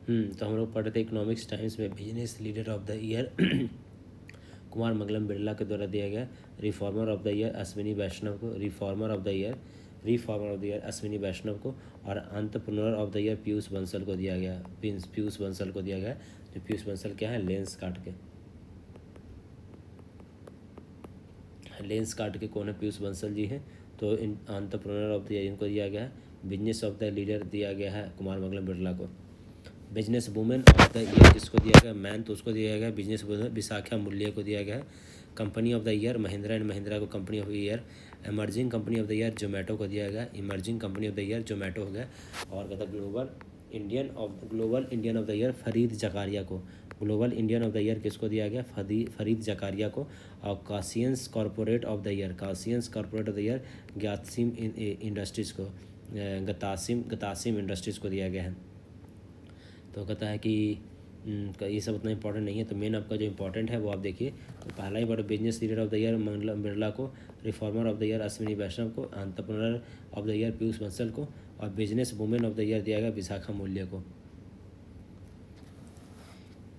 तो हम लोग पढ़ रहे थे इकोनॉमिक्स टाइम्स में business leader of the year Kumar Mangalam Birla के द्वारा दिया गया। Reformer of the year Ashwini Vaishnaw को, reformer of the year Ashwini Vaishnaw को, और entrepreneur of the year Piyush Bansal को दिया गया। पीयूष बंसल को दिया गया। जो पीयूष बंसल क्या है, लेंस काट के कौन है, पीयूष बंसल जी हैं। तो इन एंटरप्रेन्योर ऑफ द ईयर इनको दिया गया है। बिजनेस ऑफ द लीडर दिया गया है कुमार मंगलम बिरला को। Business women of the year जिसको दिया गया, मैन तो उसको दिया गया। बिजनेस वुमेन विशाखा मूल्य को दिया गया है। Company of the year Mahindra and Mahindra को company of the year. Emerging company of the year Zomato को दिया गया। Emerging company of the year Zomato हो गया। और कहता global Indian of the year Fareed Zakaria को। Global Indian of the year किसको दिया गया, फरीद जकारिया को। और कासियंस कॉरपोरेट ऑफ द ईयर ग्यातसिम इंडस्ट्रीज़ को, गतासिम इंडस्ट्रीज़ को दिया गया है। तो कहता है कि ये सब उतना इंपॉर्टेंट नहीं है, तो मेन आपका जो इंपॉर्टेंट है वो आप देखिए। तो पहला ही बड़ा business leader of the year Mangalam Birla को, reformer of the year Ashwini Vaishnaw को, entrepreneur of the year Piyush Bansal को, और business women of the year दिया गया विशाखा मूल्य को।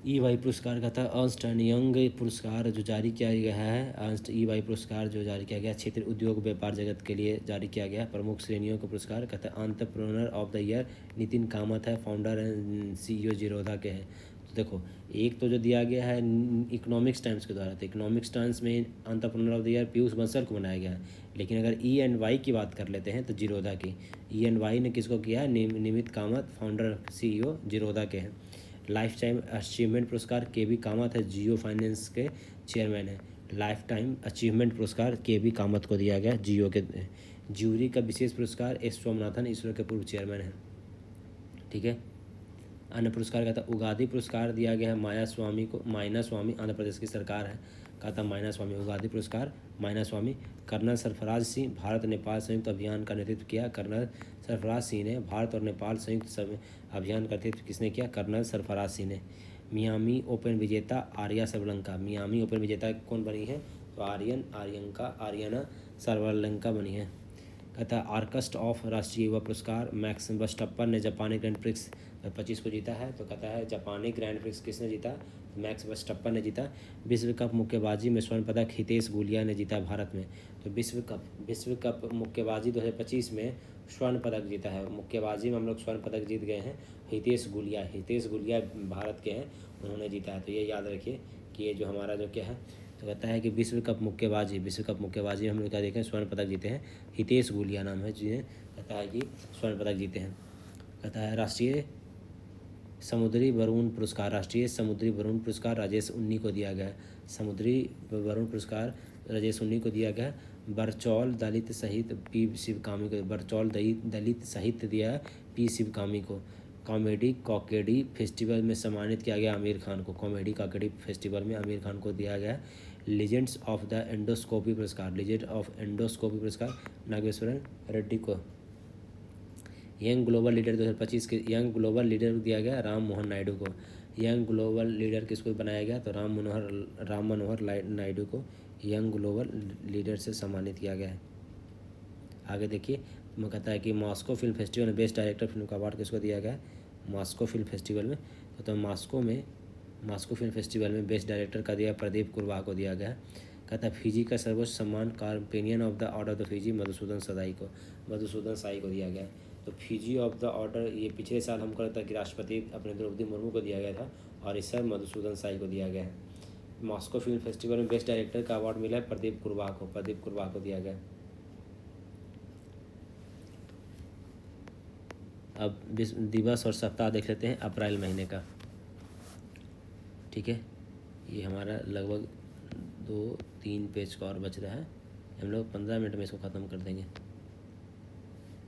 EY पुरस्कार का था अर्न्स्ट एंड यंग पुरस्कार जो जारी किया गया है। अर्न्स्ट EY पुरस्कार जो जारी किया गया क्षेत्रीय उद्योग व्यापार जगत के लिए जारी किया गया। प्रमुख श्रेणियों का पुरस्कार कहता है entrepreneur of the year Nitin Kamat है, फाउंडर एंड CEO जीरोधा के हैं। तो देखो, एक तो जो दिया गया है इकोनॉमिक्स टाइम्स के द्वारा, तो इकोनॉमिक्स टाइम्स में entrepreneur of the year Piyush Bansal को बनाया गया है। लेकिन अगर E&Y की बात कर लेते हैं तो जीरोधा की, E&Y ने किसको किया है, निमित कामत, फाउंडर CEO जीरोधा के हैं। लाइफ टाइम अचीवमेंट पुरस्कार KB कामत है, जियो फाइनेंस के चेयरमैन है। लाइफ टाइम अचीवमेंट पुरस्कार KB कामत को दिया गया, जियो के। ज्यूरी का विशेष पुरस्कार S स्वामीनाथन, इसरो के पूर्व चेयरमैन हैं। ठीक है। अन्य पुरस्कार का था उगादी पुरस्कार दिया गया है माया स्वामी को। मायना स्वामी आंध्र प्रदेश की सरकार है, कहा था मायना स्वामी। उगादी पुरस्कार मायना स्वामी। कर्नल सरफराज सिंह, भारत नेपाल संयुक्त अभियान का नेतृत्व किया। कर्नल सरफराज सिंह ने भारत और नेपाल संयुक्त अभियान का नेतृत्व किसने किया, कर्नल सरफराज सिंह ने। मियामी ओपन विजेता आर्या सर्वलंका। मियामी ओपन विजेता कौन बनी है, तो आर्यना सर्वलंका बनी है। कहता है आर्कस्ट ऑफ राष्ट्रीय युवा पुरस्कार मैक्स वर्स्टप्पन ने जापानी ग्रैंड प्रिक्स 25 को जीता है। तो कहता है जापानी ग्रैंड प्रिक्स किसने जीता, मैक्स वर्स्टप्पन ने जीता। विश्व कप मुक्केबाजी में स्वर्ण पदक हितेश गुलिया ने जीता भारत में। तो विश्व कप मुक्केबाजी 2025 में स्वर्ण पदक जीता है। मुक्केबाजी में हम लोग स्वर्ण पदक जीत गए हैं। हितेश गुलिया भारत के हैं, उन्होंने जीता है। तो ये याद रखिए कि ये जो हमारा जो क्या है, तो कहता है कि विश्व कप मुक्केबाजी हम लोग क्या देखें, स्वर्ण पदक जीते हैं। हितेश गुलिया नाम है जिन्हें कहता है कि स्वर्ण पदक जीते हैं। कहता है राष्ट्रीय समुद्री वरुण पुरस्कार राजेश उन्नी को दिया गया है। समुद्री वरुण पुरस्कार राजेश उन्नी को दिया गया है। बरचौल दलित साहित्य P शिवकामी को, बरचौल दलित साहित्य दिया है P शिवकामी को। कॉमेडी कॉकेडी फेस्टिवल में सम्मानित किया गया आमिर खान को। कॉमेडी कॉकेडी फेस्टिवल में आमिर खान को दिया गया। लीजेंड्स ऑफ द एंडोस्कोपी पुरस्कार नागेश्वरन रेड्डी को। यंग ग्लोबल लीडर 2025 के यंग ग्लोबल लीडर दिया गया राम मोहन नायडू को। यंग ग्लोबल लीडर किसको बनाया गया, तो राम मनोहर नायडू को यंग ग्लोबल लीडर से सम्मानित किया गया है। आगे देखिए, मैं कहता है कि मॉस्को फिल्म फेस्टिवल में बेस्ट डायरेक्टर फिल्म का अवार्ड किसको दिया गया, मॉस्को फिल्म फेस्टिवल में। तो मॉस्को फिल्म फेस्टिवल में बेस्ट डायरेक्टर का दिया प्रदीप कुरवाहा को दिया गया। कहता है फिजी का सर्वोच्च सम्मान companion of the order of the Fiji Madhusudan Sai को दिया गया। तो फिजी ऑफ द ऑर्डर ये पिछले साल हमको लगता है कि राष्ट्रपति अपने द्रौपदी मुर्मू को दिया गया था, और इस साल मधुसूदन साई को दिया गया है। मॉस्को फिल्म फेस्टिवल में बेस्ट डायरेक्टर का अवार्ड मिला है प्रदीप कुरवाहा को दिया गया। अब दिवस और सप्ताह देख लेते हैं अप्रैल महीने का। ठीक है, ये हमारा लगभग 2-3 पेज का और बच रहा है, हम लोग 15 मिनट में इसको ख़त्म कर देंगे।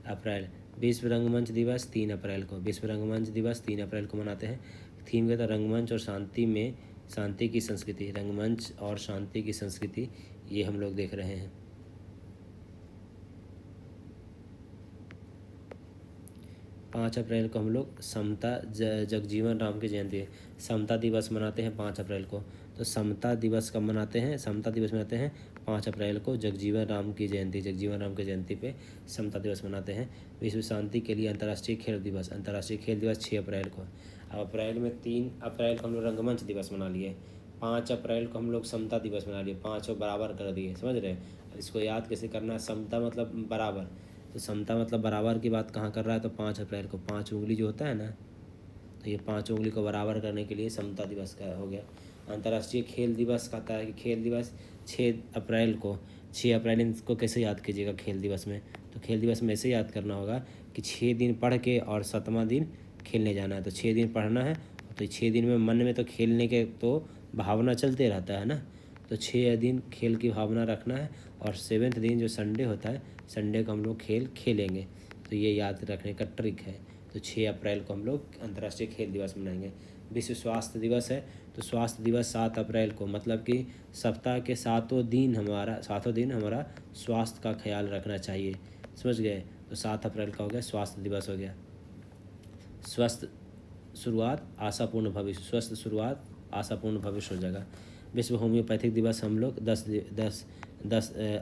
अप्रैल विश्व रंगमंच दिवस 3 अप्रैल को। विश्व रंगमंच दिवस 3 अप्रैल को मनाते हैं। थीम कहता है रंगमंच और शांति की संस्कृति। रंगमंच और शांति की संस्कृति ये हम लोग देख रहे हैं। 5 अप्रैल को हम लोग समता जगजीवन राम की जयंती है, समता दिवस मनाते हैं 5 अप्रैल को। तो समता दिवस कब मनाते हैं, समता दिवस मनाते हैं 5 अप्रैल को, जगजीवन राम की जयंती पे समता दिवस मनाते हैं। विश्व शांति के लिए अंतर्राष्ट्रीय खेल दिवस 6 अप्रैल को। अब अप्रैल में 3 अप्रैल को हम लोग रंगमंच दिवस मना लिए, 5 अप्रैल को हम लोग समता दिवस मना लिए, 5 को बराबर कर दिए, समझ रहे हैं। इसको याद कैसे करना है, समता मतलब बराबर, तो समता मतलब बराबर की बात कहाँ कर रहा है, तो 5 अप्रैल को 5 उंगली जो होता है ना, तो ये 5 उंगली को बराबर करने के लिए समता दिवस का हो गया। अंतर्राष्ट्रीय खेल दिवस कहता है कि खेल दिवस 6 अप्रैल को, 6 अप्रैल इनको कैसे याद कीजिएगा खेल दिवस में, तो खेल दिवस में ऐसे याद करना होगा कि 6 दिन पढ़ के और 7वां दिन खेलने जाना है। तो 6 दिन पढ़ना है, तो 6 दिन में मन में तो खेलने के तो भावना चलते रहता है ना, तो 6 दिन खेल की भावना रखना है, और 7वें दिन जो संडे होता है, संडे को हम लोग खेल खेलेंगे। तो ये याद रखने का ट्रिक है। तो 6 अप्रैल को हम लोग अंतर्राष्ट्रीय खेल दिवस मनाएंगे। विश्व स्वास्थ्य दिवस है, तो स्वास्थ्य दिवस 7 अप्रैल को, मतलब कि सप्ताह के 7 दिन हमारा स्वास्थ्य का ख्याल रखना चाहिए, समझ गए। तो 7 अप्रैल का हो गया स्वास्थ्य दिवस हो गया। स्वस्थ शुरुआत आशापूर्ण भविष्य, स्वस्थ शुरुआत आशापूर्ण भविष्य हो जाएगा। विश्व होम्योपैथिक दिवस हम लोग 10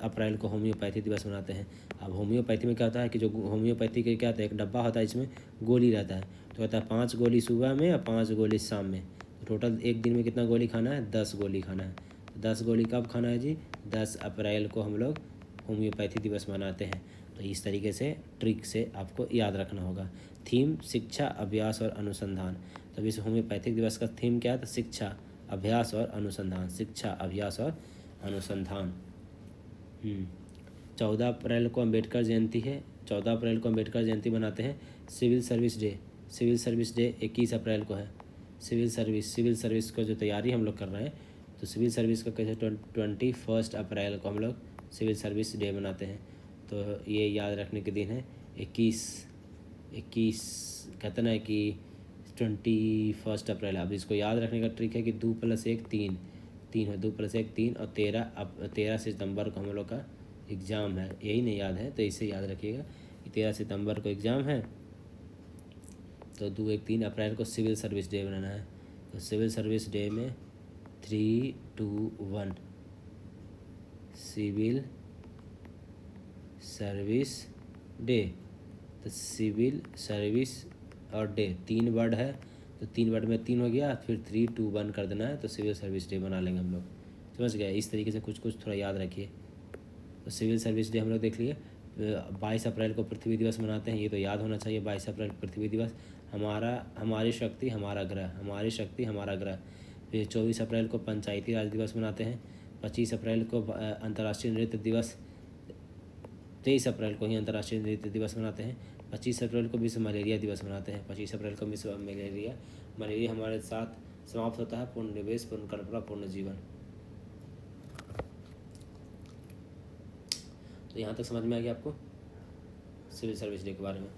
अप्रैल को होम्योपैथी दिवस मनाते हैं। अब होम्योपैथी में क्या होता है कि जो होम्योपैथी के क्या होता है, एक डब्बा होता है, इसमें गोली रहता है, तो कहता है 5 गोली सुबह में और 5 गोली शाम में, तो टोटल एक दिन में कितना गोली खाना है, 10 गोली खाना है। 10 गोली कब खाना है जी, 10 अप्रैल को हम लोग होम्योपैथी दिवस मनाते हैं। तो इस तरीके से ट्रिक से आपको याद रखना होगा। थीम शिक्षा, अभ्यास और अनुसंधान। तो विश्व होम्योपैथिक दिवस का थीम क्या है, तो शिक्षा, अभ्यास और अनुसंधान, शिक्षा, अभ्यास और अनुसंधान। 14 अप्रैल को अम्बेडकर जयंती है, 14 अप्रैल को अम्बेडकर जयंती मनाते हैं। Civil service day, civil service day 21 April को है। सिविल सर्विस को जो तैयारी हम लोग कर रहे हैं, तो सिविल सर्विस का कैसे 21 अप्रैल को हम लोग सिविल सर्विस डे मनाते हैं। तो ये याद रखने के दिन है। 21 कहते ना कि 21 अप्रैल। अब इसको याद रखने का ट्रिक है कि 2 + 1 3, 3 है, 2 + 1 3, और 13 सितंबर को हम लोग का एग्ज़ाम है, यही नहीं याद है, तो इसे याद रखिएगा कि 13 सितंबर को एग्ज़ाम है। तो 2 1 3 अप्रैल को सिविल सर्विस डे बनाना है। तो सिविल सर्विस डे में 3 2 1 सिविल सर्विस डे। तो सिविल सर्विस और डे 3 वर्ड है, तो 3 वर्ड में 3 हो गया, फिर 3 2 1 कर देना है, तो सिविल सर्विस डे बना लेंगे हम लोग, समझ गए। इस तरीके से कुछ कुछ थोड़ा याद रखिए। तो सिविल सर्विस डे हम लोग देख लिए। 22 अप्रैल को पृथ्वी दिवस मनाते हैं, ये तो याद होना चाहिए। 22 अप्रैल पृथ्वी दिवस। हमारी शक्ति हमारा ग्रह, हमारी शक्ति हमारा ग्रह। फिर 24 अप्रैल को पंचायती राज दिवस मनाते हैं। 25 अप्रैल को अंतर्राष्ट्रीय नृत्य दिवस, 23 अप्रैल को ही अंतर्राष्ट्रीय नृत्य दिवस मनाते हैं। 25 अप्रैल को विश्व मलेरिया दिवस मनाते हैं। 25 अप्रैल को विश्व मलेरिया हमारे साथ समाप्त होता है। पूर्ण निवेश, पूर्ण कल्पना, पूर्ण जीवन। तो यहाँ तक समझ में आ गया आपको सिविल सर्विस डे के बारे में।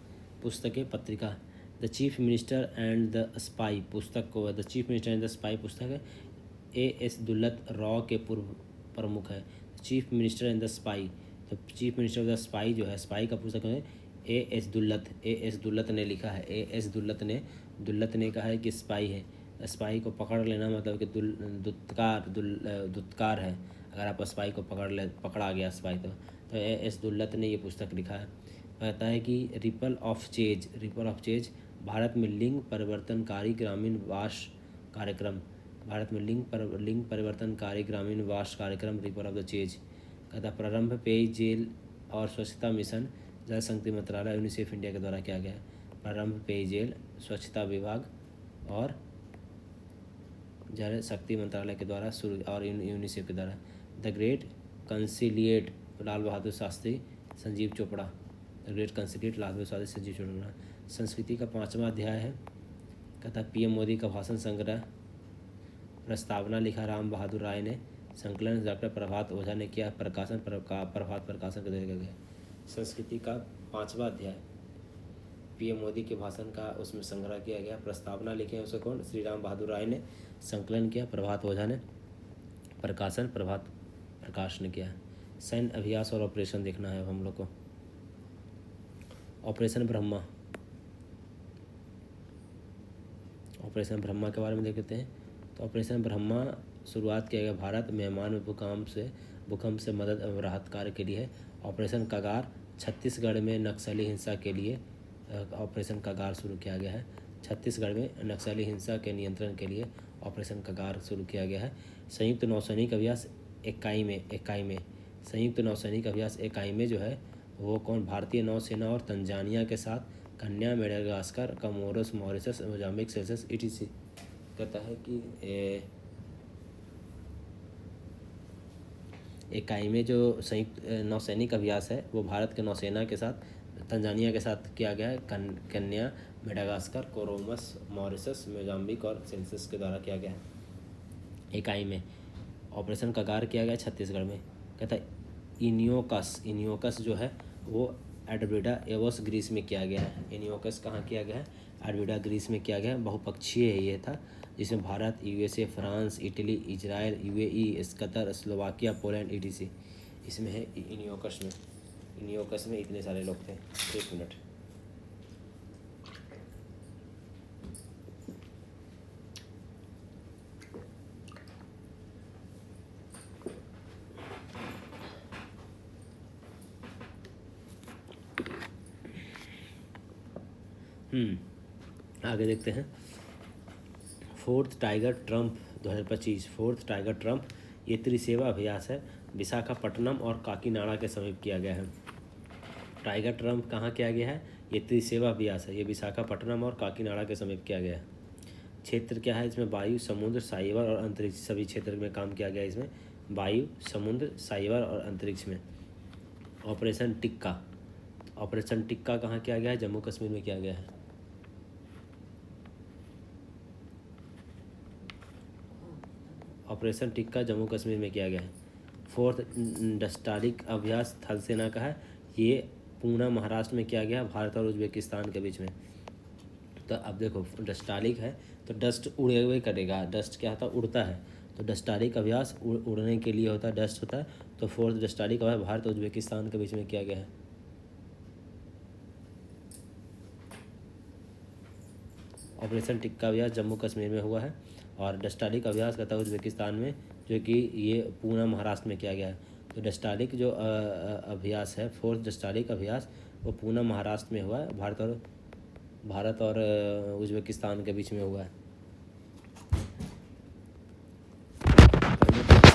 पुस्तकें, पत्रिका। The chief minister and the spy पुस्तक को, the chief minister and the spy पुस्तक है, A.S. दुल्लत रॉ के पूर्व प्रमुख है। Chief minister and the spy, तो chief minister of the spy जो है, स्पाई का पुस्तक है A.S. दुल्लत ने लिखा है। A.S. दुल्लत ने कहा है कि स्पाई है। स्पाई को पकड़ लेना मतलब कि दुत्कार है। अगर आप स्पाई को पकड़ा गया स्पाई, तो A.S. दुल्लत ने ये पुस्तक लिखा है। कहता है कि रिपल ऑफ चेंज भारत में लिंग परिवर्तनकारी ग्रामीण वास कार्यक्रम, भारत में लिंग परिवर्तनकारी ग्रामीण वास कार्यक्रम रिपल ऑफ द चेंज। कहता प्रारंभ पेयजल और स्वच्छता मिशन, जल शक्ति मंत्रालय यूनिसेफ इंडिया के द्वारा किया गया है। प्रारंभ पेयजल स्वच्छता विभाग और जल शक्ति मंत्रालय के द्वारा शुरू, और यूनिसेफ के द्वारा। The great conciliator Lal Bahadur Shastri, Sanjeev Chopra. The great conciliator Lal Bahadur Shastri, Sanjeev Chopra. संस्कृति का 5वां अध्याय है। कहता PM मोदी का भाषण संग्रह, प्रस्तावना लिखा राम बहादुर राय ने, संकलन डॉक्टर प्रभात ओझा ने किया, प्रकाशन प्रभात प्रकाशन के द्वारा गया। संस्कृति का 5वां अध्याय PM मोदी के भाषण का उसमें संग्रह किया गया। प्रस्तावना लिखे उसे कौन, श्री राम बहादुर राय ने। संकलन किया प्रभात ओझा ने। प्रकाशन प्रभात प्रकाश ने किया। सैन्य अभ्यास और ऑपरेशन देखना है हम लोग को। ऑपरेशन ब्रह्मा के बारे में देख लेते हैं। तो ऑपरेशन ब्रह्मा शुरुआत किया गया भारत म्यांमार में भूकंप से मदद एवं राहत कार्य के लिए है। ऑपरेशन कगार छत्तीसगढ़ में नक्सली हिंसा के लिए ऑपरेशन कगार शुरू किया गया है। छत्तीसगढ़ में नक्सली हिंसा के नियंत्रण के लिए ऑपरेशन कगार शुरू किया गया है। संयुक्त नौसैनिक अभ्यास इकाई में संयुक्त नौसैनिक अभ्यास इकाई में जो है वो कौन, भारतीय नौसेना और तंजानिया के साथ Kenya, Madagascar, Comoros, Mauritius, Mozambique, Seychelles etc। कहता है कि इकाई में जो संयुक्त नौसैनिक अभ्यास है वो भारत के नौसेना के साथ तंजानिया के साथ किया गया है। कन्या, मेडागास्कर, कोरोमस, मॉरिशस, मोजाम्बिक और सेशल्स के द्वारा किया गया है। इकाई में ऑपरेशन कगार किया गया छत्तीसगढ़ में। कहता है इनियोकस जो है वो एडब्रिडा एवोस ग्रीस में किया गया है। इनियोकस कहाँ किया गया है? एडब्रिडा ग्रीस में किया गया है। बहुपक्षीय है ये था, जिसमें Bharat, USA, France, Italy, Israel, UAE, Qatar, Slovakia, Poland etc इसमें है। इनियोकस में इतने सारे लोग थे। 1 मिनट। आगे देखते हैं। फोर्थ टाइगर ट्रम्प 2025 ये त्रिसेवा अभ्यास है, विशाखापट्टनम और काकीनाडा के समीप किया गया है। टाइगर ट्रम्प कहाँ किया गया है? ये त्रिसेवा अभ्यास है, ये विशाखापट्टनम और काकीनाडा के समीप किया गया है। क्षेत्र क्या है इसमें? वायु, समुद्र, साइबर और अंतरिक्ष, सभी क्षेत्र में काम किया गया है इसमें। वायु, समुद्र, साइबर और अंतरिक्ष में। ऑपरेशन टिक्का कहाँ किया गया है? जम्मू कश्मीर में किया गया है। ऑपरेशन टिक्का जम्मू कश्मीर में किया गया है। फोर्थ डस्टालिक अभ्यास थल सेना का है, ये पूना महाराष्ट्र में किया गया, भारत और उज्बेकिस्तान के बीच में। तो अब देखो डस्टालिक है तो डस्ट उड़े हुए करेगा, डस्ट क्या होता है? उड़ता है। तो डस्टालिक अभ्यास उड़ने के लिए होता है, डस्ट होता है। तो फोर्थ डस्टालिक अभ्यास भारत और उज्बेकिस्तान के बीच में किया गया है। ऑपरेशन टिक्का अभ्यास जम्मू कश्मीर में हुआ है और डस्टालिक अभ्यास कहता है उज्बेकिस्तान में, जो कि ये पूना महाराष्ट्र में किया गया है। तो डस्टालिक जो अभ्यास है, फोर्थ डस्टालिक अभ्यास, वो पूना महाराष्ट्र में हुआ है, भारत और उज्बेकिस्तान के बीच में हुआ है।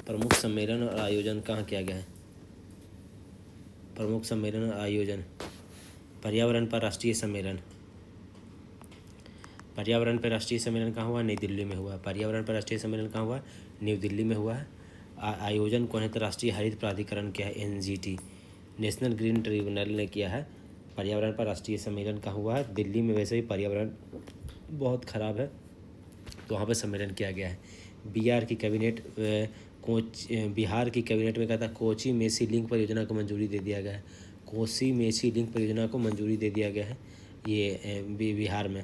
प्रमुख सम्मेलन और आयोजन कहाँ किया गया है? प्रमुख सम्मेलन और आयोजन, पर्यावरण पर राष्ट्रीय सम्मेलन कहाँ हुआ? नई दिल्ली में हुआ। पर्यावरण पर राष्ट्रीय सम्मेलन कहाँ हुआ? न्यू दिल्ली में हुआ है। आयोजन कौन है? तो राष्ट्रीय हरित प्राधिकरण क्या है? NGT, नेशनल ग्रीन ट्रिब्यूनल ने किया है। पर्यावरण पर राष्ट्रीय सम्मेलन कहाँ हुआ है? दिल्ली में। वैसे भी पर्यावरण बहुत ख़राब है तो वहाँ पर सम्मेलन किया गया है। बिहार की कैबिनेट में कहता है कोसी मेसी लिंक परियोजना को मंजूरी दे दिया गया है। कोसी मेसी लिंक परियोजना को मंजूरी दे दिया गया है ये बिहार में।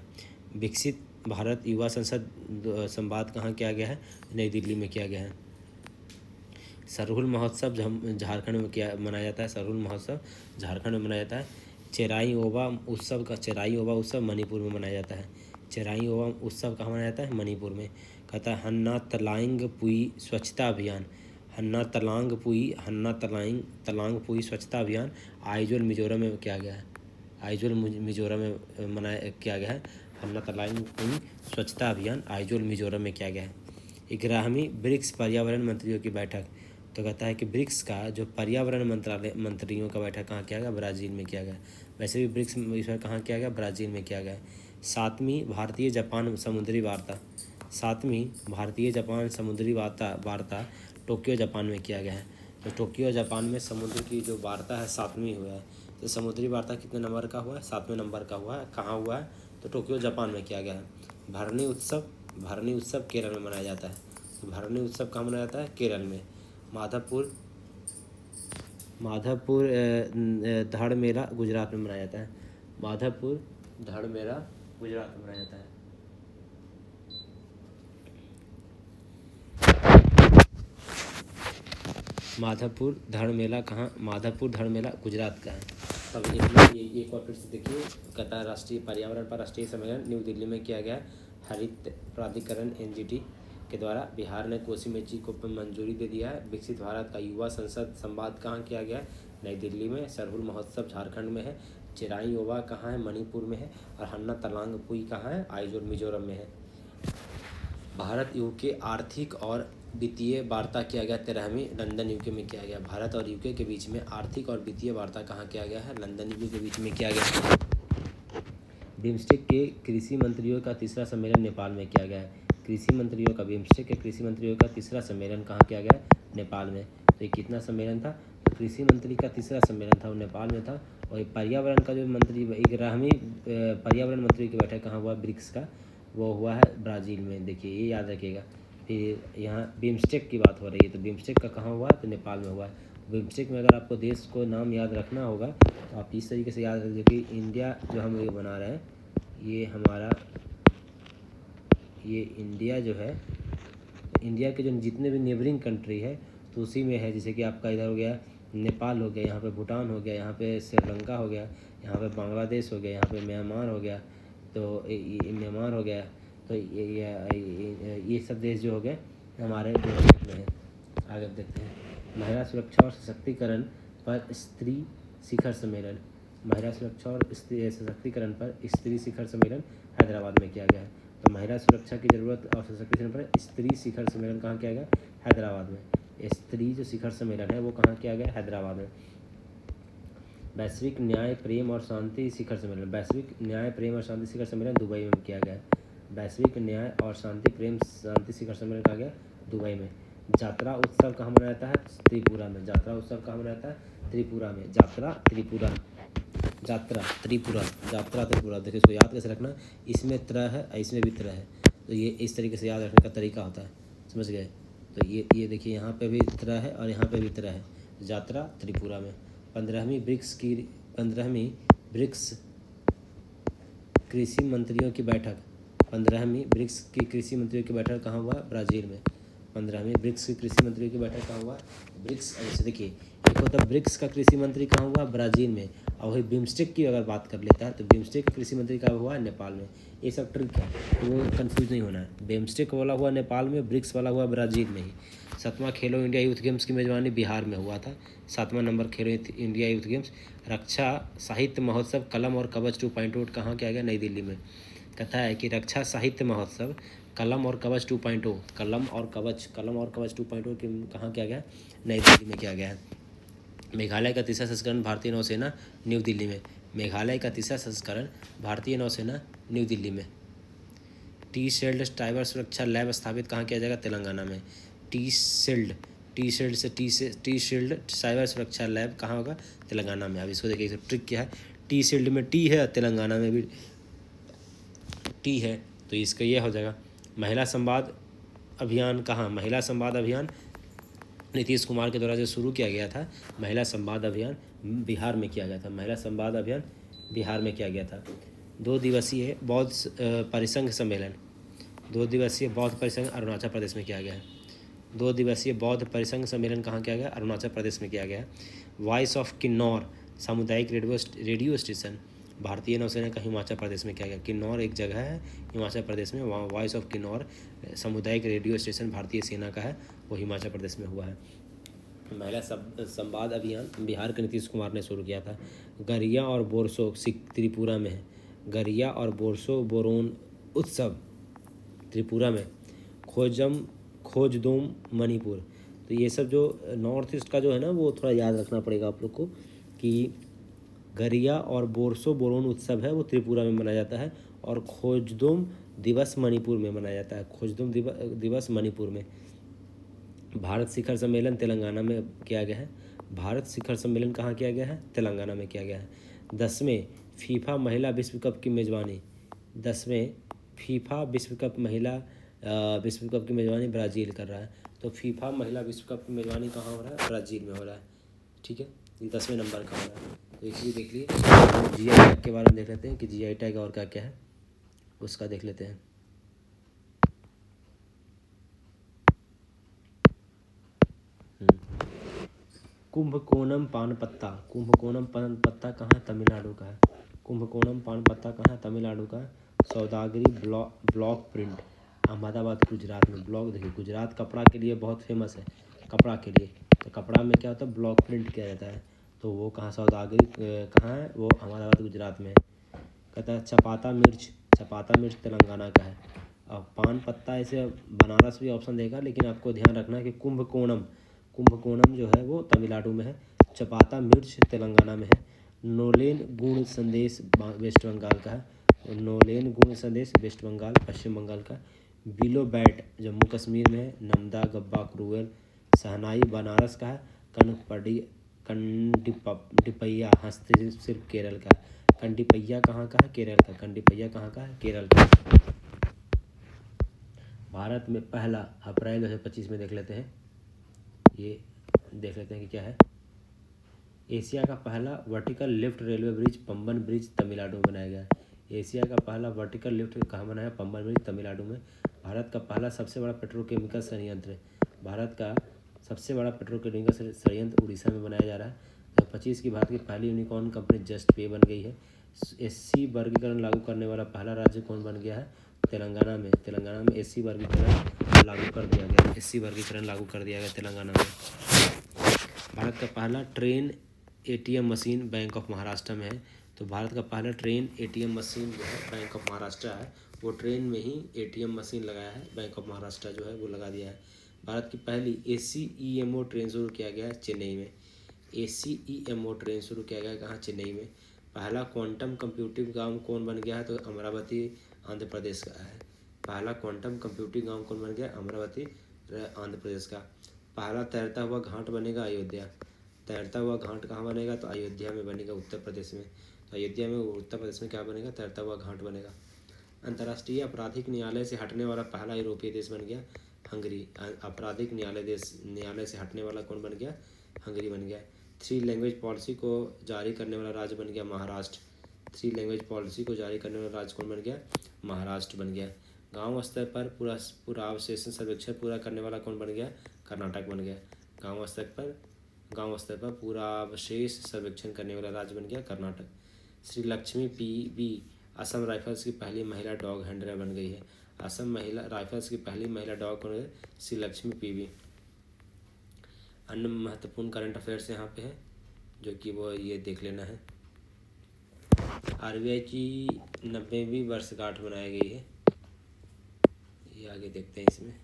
विकसित भारत युवा संसद संवाद कहाँ किया गया है? नई दिल्ली में किया गया है। सरहुल महोत्सव झारखंड में मनाया जाता है। सरहुल महोत्सव झारखंड में मनाया जाता है। चेराई ओबा उत्सव मणिपुर में मनाया जाता है। चेराई ओबा उत्सव कहाँ मनाया जाता है? मणिपुर में। कहता है हन्ना तलांग पुई स्वच्छता अभियान, तलांग पुई स्वच्छता अभियान आइजोल मिजोरम में किया गया है। किया गया है। हन्ना तलांग पुई स्वच्छता अभियान आइजोल मिजोरम में किया गया है। 11वीं ब्रिक्स पर्यावरण मंत्रियों की बैठक, तो कहता है कि ब्रिक्स का जो पर्यावरण मंत्रियों का बैठक कहाँ किया गया? ब्राज़ील में किया गया। वैसे भी ब्रिक्स विषय कहाँ किया गया? ब्राज़ील में किया गया। 7वीं भारतीय जापान समुद्री वार्ता टोक्यो जापान में किया गया है। तो टोक्यो जापान में समुद्र की जो वार्ता है 7वीं हुआ है। तो समुद्री वार्ता कितने नंबर का हुआ है? 7वें नंबर का हुआ है। कहाँ हुआ है? तो टोक्यो जापान में किया गया है। भरनी उत्सव केरल में मनाया जाता है। तो भरनी उत्सव कहाँ मनाया जाता है? केरल में। माधवपुर धड़ मेला गुजरात में मनाया जाता है। माधवपुर धड़ मेला गुजरात में मनाया जाता है। माधवपुर धड़ मेला गुजरात का है। तब एक और फिर से देखिए, कहता है राष्ट्रीय पर्यावरण पर राष्ट्रीय सम्मेलन न्यू दिल्ली में किया गया। हरित प्राधिकरण NGT के द्वारा बिहार ने कोसी मेची को मंजूरी दे दिया है। विकसित भारत का युवा संसद संवाद कहाँ किया गया? नई दिल्ली में। सरहुल महोत्सव झारखंड में है। चिरांगयोवा कहाँ है? मणिपुर में है। और हन्ना तलांगपुई कहाँ है? आइजोल मिजोरम में है। भारत यूके आर्थिक और वित्तीय वार्ता किया गया 13वीं लंदन यूके में किया गया। भारत और यूके के बीच में आर्थिक और वित्तीय वार्ता कहाँ किया गया है? लंदन यूके के बीच में किया गया। बिम्स्टेक के कृषि मंत्रियों का तीसरा सम्मेलन नेपाल में किया गया है। कृषि मंत्रियों का बिम्स्टेक के कृषि मंत्रियों का तीसरा सम्मेलन कहाँ किया गया? नेपाल में। तो ये कितना सम्मेलन था? तो कृषि मंत्री का तीसरा सम्मेलन था, वो नेपाल में था। और पर्यावरण का जो मंत्री 11वीं पर्यावरण मंत्री की बैठक कहाँ हुआ? ब्रिक्स का, वो हुआ है ब्राज़ील में। देखिए ये याद रखिएगा। फिर यहाँ बिम्स्टेक की बात हो रही है, तो बिम्स्टेक का कहाँ हुआ? तो नेपाल में हुआ है। बिम्स्टेक में अगर आपको देश को नाम याद रखना होगा तो आप इस तरीके से याद रखिए कि इंडिया जो हम ये बना रहे हैं, ये हमारा ये इंडिया जो है, इंडिया के जो जितने भी नेबरिंग कंट्री है तो उसी में है। जैसे कि आपका इधर हो गया नेपाल हो गया, यहाँ पे भूटान हो गया, यहाँ पे श्रीलंका हो गया, यहाँ पे बांग्लादेश हो गया, यहाँ पे म्यांमार हो गया, तो ये म्यांमार हो गया। तो ये सब देश जो हो गए हमारे देश में है। आगे देखते हैं। महिला सुरक्षा और सशक्तिकरण पर स्त्री शिखर सम्मेलन। महिला सुरक्षा और सशक्तिकरण पर स्त्री शिखर सम्मेलन हैदराबाद में किया गया है। तो महिला सुरक्षा की जरूरत और सशक्तिकरण पर स्त्री शिखर सम्मेलन कहाँ किया गया? हैदराबाद में। स्त्री जो शिखर सम्मेलन है वो कहाँ किया गया? हैदराबाद में। वैश्विक न्याय प्रेम और शांति शिखर सम्मेलन, वैश्विक न्याय प्रेम और शांति शिखर सम्मेलन दुबई में किया गया है। वैश्विक न्याय और शांति प्रेम शांति शिखर सम्मेलन कहा गया? दुबई में। यात्रा उत्सव कहाँ मनाया जाता है? त्रिपुरा में। यात्रा उत्सव कहाँ मनाया जाता है? त्रिपुरा में। यात्रा त्रिपुरा, यात्रा त्रिपुरा, यात्रा त्रिपुरा। देखिए इसको याद कैसे रखना, इसमें त्र है, इसमें भी त्र है, तो ये इस तरीके से याद रखने का तरीका होता है, समझ गए। तो ये देखिए यहाँ पे भी त्र है और यहाँ पे भी त्र है। यात्रा त्रिपुरा में। 15वीं ब्रिक्स कृषि मंत्रियों की बैठक, 15वीं ब्रिक्स की कृषि मंत्रियों की बैठक कहाँ हुआ? ब्राज़ील में। 15वीं ब्रिक्स की कृषि मंत्रियों की बैठक कहाँ हुआ? ब्रिक्स। जैसे देखिए एक होता है ब्रिक्स का कृषि मंत्री कहाँ हुआ? ब्राज़ील में। और वही बिम्स्टेक की अगर बात कर लेता है तो बिम्स्टेक का कृषि मंत्री कहाँ हुआ? नेपाल में। ये सब ट्रिक है, तो वो कन्फ्यूज नहीं होना है। बिम्स्टेक वाला हुआ नेपाल में, ब्रिक्स वाला हुआ ब्राज़ील में ही। 7वां खेलो इंडिया यूथ गेम्स की मेज़बानी बिहार में हुआ था। 7वां नंबर खेलो इंडिया यूथ गेम्स। रक्षा साहित्य महोत्सव कलम और कवच 2.0 कहाँ किया गया? नई दिल्ली में। कहता है कि रक्षा साहित्य महोत्सव कलम और कवच 2.0, कलम और कवच 2.0 कहाँ किया गया? नई दिल्ली में किया गया है। मेघालय का तीसरा संस्करण भारतीय नौसेना, न्यू दिल्ली में। मेघालय का तीसरा संस्करण भारतीय नौसेना, न्यू दिल्ली में। टी शील्ड साइबर सुरक्षा लैब स्थापित कहाँ किया जाएगा? तेलंगाना में। T shield T shield cyber सुरक्षा लैब कहाँ होगा? तेलंगाना में। अब इसको देखिए ट्रिक क्या है, टी शील्ड में टी है, तेलंगाना में भी टी है, तो इसका ये हो जाएगा। महिला संवाद अभियान कहाँ? महिला संवाद अभियान नीतीश कुमार के द्वारा जो शुरू किया गया था, महिला संवाद अभियान बिहार में किया गया था। महिला संवाद अभियान बिहार में किया गया था। 2 दिवसीय बौद्ध परिसंघ सम्मेलन, 2 दिवसीय बौद्ध परिसंघ अरुणाचल प्रदेश में किया गया है। 2 दिवसीय बौद्ध परिसंघ सम्मेलन कहाँ किया गया? अरुणाचल प्रदेश में किया गया है। वॉइस ऑफ किन्नौर सामुदायिक रेडियो स्टेशन भारतीय नौसेना का हिमाचल प्रदेश में किया गया। किन्नौर एक जगह है हिमाचल प्रदेश में, वहाँ वॉइस ऑफ किन्नौर सामुदायिक रेडियो स्टेशन भारतीय सेना का है, वो हिमाचल प्रदेश में हुआ है। महिला संवाद अभियान बिहार के नीतीश कुमार ने शुरू किया था। गरिया और बोरसो त्रिपुरा में है। गरिया और बोरसो बोरोन उत्सव त्रिपुरा में। खोजदोम मणिपुर। तो ये सब जो नॉर्थ ईस्ट का जो है ना, वो थोड़ा याद रखना पड़ेगा आप लोग को कि गरिया और बोरसो बोरोन उत्सव है वो त्रिपुरा में मनाया जाता है, और खोजदोम दिवस मणिपुर में मनाया जाता है। खोजदोम दिवस मणिपुर में। भारत शिखर सम्मेलन तेलंगाना में किया गया है। भारत शिखर सम्मेलन कहाँ किया गया है? तेलंगाना में किया गया है। 10वें फीफा महिला विश्व कप की मेज़बानी, 10वें फीफा विश्व कप की मेज़बानी ब्राज़ील कर रहा है। तो फीफा महिला विश्व कप की मेज़बानी कहाँ हो रहा है? ब्राज़ील में हो रहा है, ठीक है। 10वें नंबर का हो रहा है, तो इसलिए देख लिए। GI टैग के बारे में देख लेते हैं कि GI टैग और क्या क्या है, उसका देख लेते हैं। कुंभकोणम पान पत्ता, कुंभकोणम पान पत्ता कहाँ है? तमिलनाडु का है। कुंभकोणम पान पत्ता कहाँ है? तमिलनाडु का है। सौदागरी ब्लॉक प्रिंट अहमदाबाद गुजरात में। ब्लॉक देखिए, गुजरात कपड़ा के लिए बहुत फेमस है, कपड़ा के लिए। तो कपड़ा में क्या होता है? ब्लॉक प्रिंट किया जाता है। तो वो कहाँ सौदागरी कहाँ है, वो अहमदाबाद गुजरात में है। कहता है चपाता मिर्च, चपाता मिर्च तेलंगाना का है। अब पान पत्ता ऐसे बनारस भी ऑप्शन देगा, लेकिन आपको ध्यान रखना है कि कुंभकोणम, कुंभकोणम जो है वो तमिलनाडु में है। चपाता मिर्च तेलंगाना में है। नोलेन गुण संदेश वेस्ट बंगाल का है। नोलेन गुण संदेश वेस्ट बंगाल पश्चिम बंगाल का। बिलो बैट जम्मू कश्मीर में है। नमदा गब्बा क्रूएल शहनाई बनारस का है। कनपड़ी कंडिपैया हस्तशिल्प केरल का। कंडिपैया कहाँ का है, केरल का। कंडिपैया कहाँ का है, केरल का। भारत में पहला अप्रैल 2025 में देख लेते हैं, ये देख लेते हैं कि क्या है। एशिया का पहला vertical lift railway bridge Pamban bridge Tamil Nadu में बनाया गया है। एशिया का पहला वर्टिकल लिफ्ट कहाँ बना है, पंबन ब्रिज तमिलनाडु में। भारत का पहला सबसे बड़ा पेट्रोकेमिकल संयंत्र, भारत का सबसे बड़ा पेट्रोकेमिकल संयंत्र उड़ीसा में बनाया जा रहा है। 2025 की भारत की पहली यूनिकॉर्न कंपनी जस्ट पे बन गई है। एससी वर्गीकरण लागू करने वाला पहला राज्य कौन बन गया है, तेलंगाना में। तेलंगाना में एससी वर्गीकरण लागू कर दिया गया, एससी वर्गीकरण लागू कर दिया गया तेलंगाना में। भारत का पहला train ATM machine bank of Maharashtra में है। तो भारत का पहला ट्रेन एटीएम मशीन जो है बैंक ऑफ महाराष्ट्र है, वो ट्रेन में ही एटीएम मशीन लगाया है, बैंक ऑफ महाराष्ट्र जो है वो लगा दिया है। भारत की पहली एसीईएमओ ट्रेन शुरू किया गया है चेन्नई में। एसीईएमओ ट्रेन शुरू किया गया है कहाँ, चेन्नई में। पहला क्वांटम कंप्यूटिंग गाँव कौन बन गया है, तो अमरावती आंध्र प्रदेश का है। पहला क्वांटम कंप्यूटिंग गाँव कौन बन गया, अमरावती आंध्र प्रदेश का। पहला तैरता हुआ घाट बनेगा अयोध्या। तैरता हुआ घाट कहाँ बनेगा, तो अयोध्या में बनेगा, उत्तर प्रदेश में। तो अयोध्या में, उत्तर प्रदेश में क्या बनेगा, तैरता हुआ घाट बनेगा। अंतर्राष्ट्रीय आपराधिक न्यायालय से हटने वाला पहला यूरोपीय देश बन गया हंगरी। आपराधिक न्यायालय से हटने वाला कौन बन गया, हंगरी बन गया। 3 लैंग्वेज पॉलिसी को जारी करने वाला राज्य बन गया महाराष्ट्र। 3 लैंग्वेज पॉलिसी को जारी करने वाला राज्य कौन बन गया, महाराष्ट्र बन गया। गांव स्तर पर पुरावशेषण सर्वेक्षण पूरा करने वाला कौन बन गया, कर्नाटक बन गया। गांव स्तर पर पुरावशेष सर्वेक्षण करने वाला राज्य बन गया कर्नाटक। श्री लक्ष्मी पीबी असम राइफल्स की पहली महिला डॉग हैंडलर बन गई है। असम महिला राइफल्स की पहली महिला डॉग कौन है, श्री लक्ष्मी पीबी। अन्य महत्वपूर्ण करंट अफेयर्स यहाँ पे है, जो कि वो ये देख लेना है। आरबीआई की 90वीं वर्षगांठ मनाई गई है, ये आगे देखते हैं। इसमें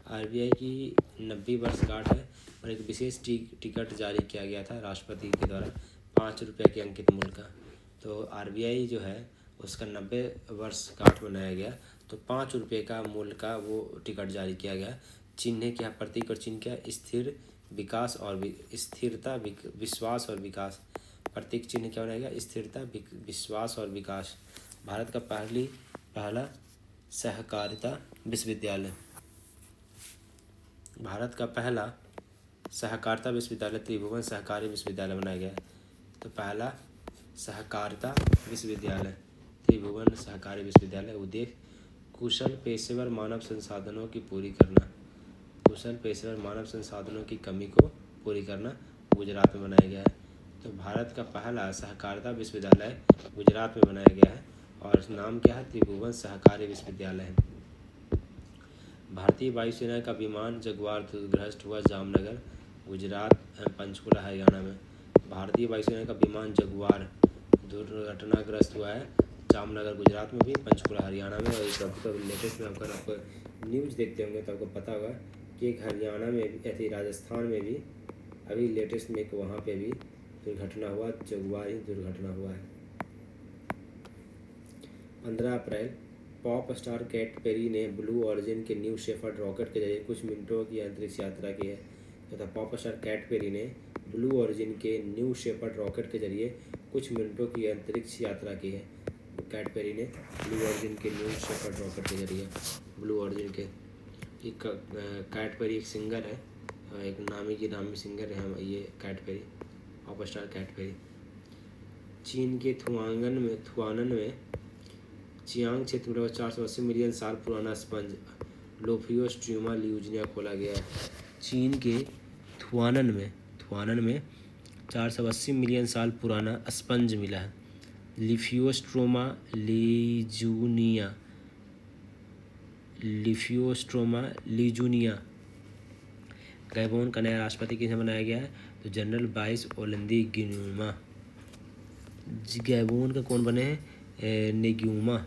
आरबीआई की 90वीं वर्षगांठ है और एक विशेष टिकट जारी किया गया था राष्ट्रपति के द्वारा 5 रुपये के अंकित मूल्य का। तो आरबीआई जो है उसका 90 वर्षगांठ मनाया गया, तो 5 रुपये का मूल्य का वो टिकट जारी किया गया। चिन्ह क्या, प्रतीक और चिन्ह क्या, स्थिर विकास और स्थिरता विश्वास और विकास। प्रतीक चिन्ह क्या बनाया गया, स्थिरता विश्वास और विकास। भारत का पहला सहकारिता विश्वविद्यालय, भारत का पहला सहकारिता विश्वविद्यालय त्रिभुवन सहकारी विश्वविद्यालय बनाया गया है। तो पहला सहकारिता विश्वविद्यालय त्रिभुवन सहकारी विश्वविद्यालय। उद्देश्य कुशल पेशेवर मानव संसाधनों की पूरी करना, कुशल पेशेवर मानव संसाधनों की कमी को पूरी करना, गुजरात में बनाया गया है। तो भारत का पहला सहकारिता विश्वविद्यालय गुजरात में बनाया गया है और नाम क्या है, त्रिभुवन सहकारी विश्वविद्यालय है। भारतीय वायुसेना का विमान जगुआर दुर्घटनाग्रस्त हुआ जामनगर गुजरात पंचकुला हरियाणा में। भारतीय वायुसेना का विमान जगुआर दुर्घटनाग्रस्त हुआ है जामनगर गुजरात में भी, पंचकुला हरियाणा में। और एक अभी लेटेस्ट में आपको न्यूज़ देखते होंगे तो आपको पता होगा कि एक हरियाणा में भी, ऐसे राजस्थान में भी अभी लेटेस्ट में एक वहाँ पे भी दुर्घटना हुआ, जगुआर ही दुर्घटना हुआ है। 15 अप्रैल पॉप स्टार कैट पेरी ने ब्लू ऑरिजिन के न्यू शेफर्ड रॉकेट के जरिए कुछ मिनटों की अंतरिक्ष यात्रा की है। तथा पॉप स्टार कैट पेरी ने ब्लू ऑरिजिन के न्यू शेफर्ड रॉकेट के जरिए कुछ मिनटों की अंतरिक्ष यात्रा की है। कैट पेरी ने ब्लू ऑरिजिन के न्यू शेफर्ड रॉकेट के जरिए, ब्लू ऑरिजिन के एक कैट पेरी एक सिंगर है, एक नामी सिंगर है ये Katy Perry, pop star Katy Perry. चीन के थुआनन में चियांग क्षेत्र में 480 मिलियन साल पुराना स्पंज लोफियोस्ट्रोमा ल्यूजिनिया खोला गया है। चीन के थुआनन में 480 मिलियन साल पुराना स्पंज मिला है, लिफियोस्ट्रोमा लीजूनिया। गैबोन का नया राष्ट्रपति किसे बनाया गया है, तो जनरल बाइस ओलंदी गिनुमा। गैबोन का कौन बने हैं? नेग्यूमा।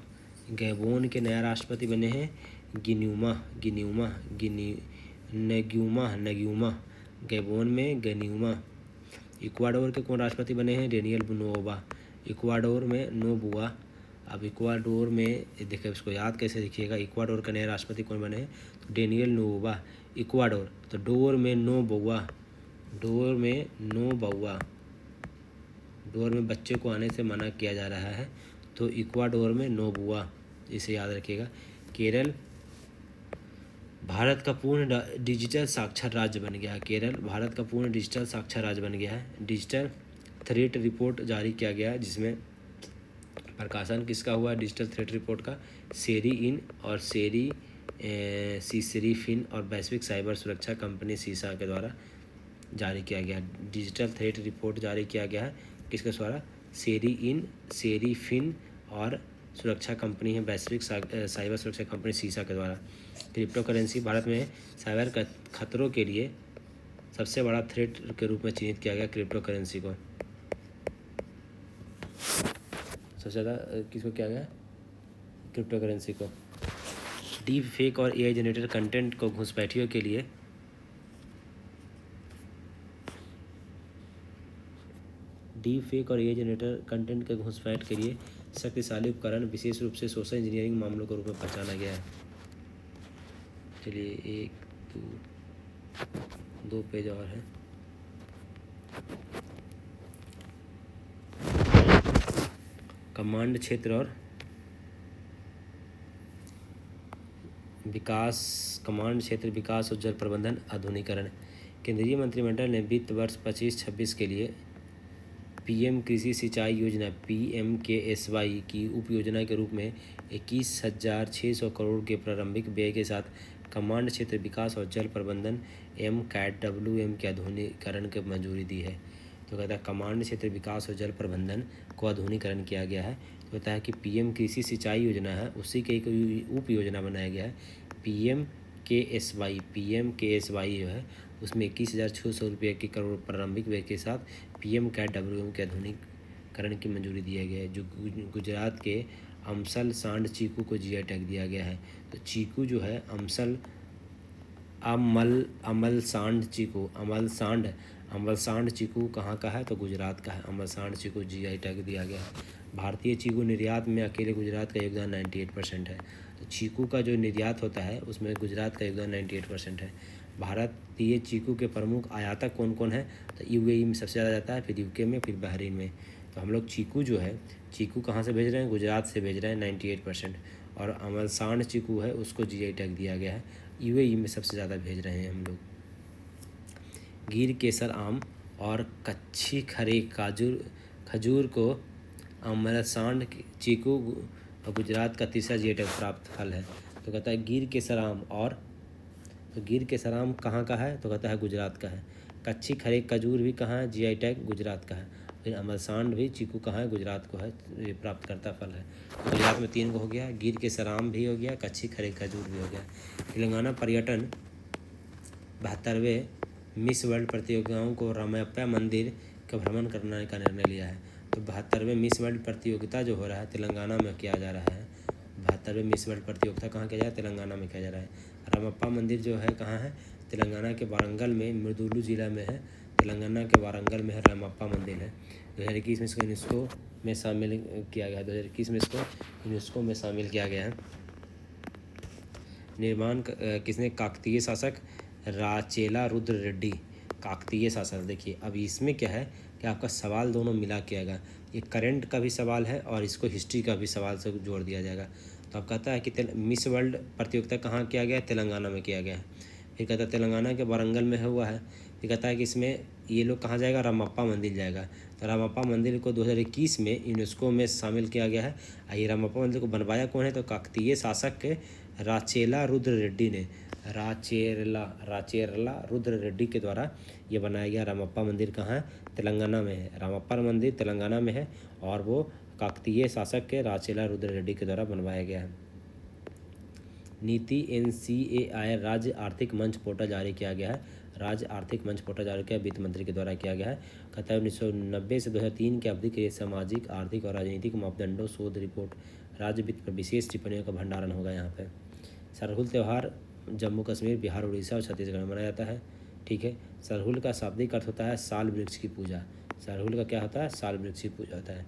गैबोन के नया राष्ट्रपति बने हैं नेग्यूमा। गैबोन में गन्यूमा। इक्वाडोर के कौन राष्ट्रपति बने हैं? Daniel Noboa. इक्वाडोर में नोबोआ। अब इक्वाडोर में देखिए, इसको याद कैसे लिखिएगा। इक्वाडोर का नया राष्ट्रपति कौन बने हैं? तो डेनियल नोबोआ। इक्वाडोर, तो डोर में नोबोआ। डोर में बच्चे को आने से मना किया जा रहा है, तो इक्वाडोर में नोबोआ, इसे याद रखिएगा। केरल भारत का पूर्ण डिजिटल साक्षर राज्य बन गया है। केरल भारत का पूर्ण डिजिटल साक्षर राज्य बन गया है। डिजिटल थ्रेट रिपोर्ट जारी किया गया है, जिसमें प्रकाशन किसका हुआ है? डिजिटल थ्रेट रिपोर्ट का सेरी इन और सीसरीफिन और वैश्विक साइबर सुरक्षा कंपनी सीसा के द्वारा जारी किया गया। डिजिटल थ्रेट रिपोर्ट जारी किया गया है किसके द्वारा? सेरी इन, सेरीफिन और सुरक्षा कंपनी है वैश्विक साइबर सुरक्षा कंपनी सीसा के द्वारा। क्रिप्टो करेंसी भारत में साइबर खतरों के लिए सबसे बड़ा थ्रेट के रूप में चिन्हित किया गया क्रिप्टो करेंसी को। सबसे ज़्यादा किसको किया गया? क्रिप्टो करेंसी को। डीप फेक और एआई जनरेटेड कंटेंट को घुसपैठियों के लिए के घुसपैठ के लिए शक्तिशाली उपकरण विशेष रूप से सोशल इंजीनियरिंग मामलों के रूप में पहचाना गया है। चलिए 2 पेज और है। कमांड क्षेत्र और विकास और जल प्रबंधन आधुनिकीकरण। केंद्रीय मंत्रिमंडल ने वित्त वर्ष 25-26 के लिए पीएम कृषि सिंचाई योजना PMKSY की उप योजना के रूप में 21,600 करोड़ के प्रारंभिक व्यय के साथ कमांड क्षेत्र विकास और जल प्रबंधन MCATWM के आधुनिकीकरण की मंजूरी दी है। तो कहता है कमांड क्षेत्र विकास और जल प्रबंधन को आधुनिकीकरण किया गया है। तो कहता है कि पीएम कृषि सिंचाई योजना है, उसी के एक उप योजना बनाया गया है PMKSY जो है, उसमें 21,600 रुपये के करोड़ प्रारंभिक व्यय के साथ PMCATWM के आधुनिकीकरण की मंजूरी दिया गया है। जो गुजरात के अमसल सांड चीकू को GI टैग दिया गया है। तो चीकू जो है अमल सांड चीकू कहाँ का है? तो गुजरात का है। अमल सांड चीकू GI टैग दिया गया है। भारतीय चीकू निर्यात में अकेले गुजरात का योगदान 98% है। तो चीकू का जो निर्यात होता है उसमें गुजरात का योगदान 98% है। भारतीय चीकू के प्रमुख आयातक कौन कौन है? तो UAE में सबसे ज़्यादा जाता है, फिर UK में, फिर बहरीन में। तो हम लोग चीकू जो है, चीकू कहाँ से भेज रहे हैं? गुजरात से भेज रहे हैं 98%। और अमल सांड चीकू है, उसको GI टैग दिया गया है। UAE में सबसे ज़्यादा भेज रहे हैं हम लोग। गिर केसर आम और कच्ची खरे खजूर को अमल सांड चीकू गुजरात का तीसरा GI टैग प्राप्त फल है। तो कहता है गिर केसर आम, और तो गिर केसर आम कहाँ का है? तो कहता है गुजरात का है। कच्ची खरे खजूर भी कहाँ है? GI टैग गुजरात का है। फिर अमल सांड भी चीकू कहाँ है? गुजरात को है, ये प्राप्त करता फल है। तो गुजरात में 3 को हो गया, गिर केसर आम भी हो गया, कच्ची खरे खजूर भी हो गया। तेलंगाना पर्यटन 72वें मिस वर्ल्ड प्रतियोगिताओं को रामप्पा मंदिर का भ्रमण करने का निर्णय लिया है। तो 72वें मिस वर्ल्ड प्रतियोगिता जो हो रहा है तेलंगाना में किया जा रहा है। 72वें मिस वर्ल्ड प्रतियोगिता कहाँ किया जा रहा है? तेलंगाना में किया जा रहा है। रामप्पा मंदिर जो है कहाँ है? तेलंगाना के वारंगल में, मिर्दुलू जिला में है। तेलंगाना के वारंगल में है रामप्पा मंदिर है। 2021 में इसको यूनेस्को में शामिल किया गया है। 2021 में इसको यूनेस्को में शामिल किया गया है। निर्माण किसने? काकतीय शासक राचेला रुद्र रेड्डी। काकतीय शासक। देखिए अब इसमें क्या है कि आपका सवाल दोनों मिला के आएगा। ये करंट का भी सवाल है और इसको हिस्ट्री का भी सवाल से जोड़ दिया जाएगा। तो अब कहता है कि मिस वर्ल्ड प्रतियोगिता कहाँ किया गया है? तेलंगाना में किया गया है। फिर कहता है तेलंगाना के वारंगल में हुआ है। फिर कहता है कि इसमें ये लोग कहाँ जाएगा? रामप्पा मंदिर जाएगा। तो रामप्पा मंदिर को 2021 में यूनेस्को में शामिल किया गया है। ये रामप्पा मंदिर को बनवाया कौन है? तो काकतीय शासक के राचेला रुद्र रेड्डी ने, राचेरला रुद्र रेड्डी के द्वारा ये बनाया गया। रामप्पा मंदिर कहाँ है? तेलंगाना में है। रामप्पा मंदिर तेलंगाना में है और वो काकतीय शासक के राचेला रुद्र रेड्डी के द्वारा बनवाया गया है। नीति NCAI राज्य आर्थिक मंच पोर्टल जारी किया गया है। राज्य आर्थिक मंच पोर्टल जारी किया, वित्त मंत्री के द्वारा किया गया है। कहता है 1990 से 2003 की अवधि के लिए सामाजिक, आर्थिक और राजनीतिक मापदंडों शोध रिपोर्ट, राज्य वित्त पर विशेष टिप्पणियों का भंडारण होगा यहाँ पे। सरहुल त्यौहार जम्मू कश्मीर, बिहार, उड़ीसा और छत्तीसगढ़ में मनाया जाता है। ठीक है। सरहुल का शाब्दिक अर्थ होता है साल वृक्ष की पूजा। सरहुल का क्या होता है? साल वृक्ष की पूजा होता है।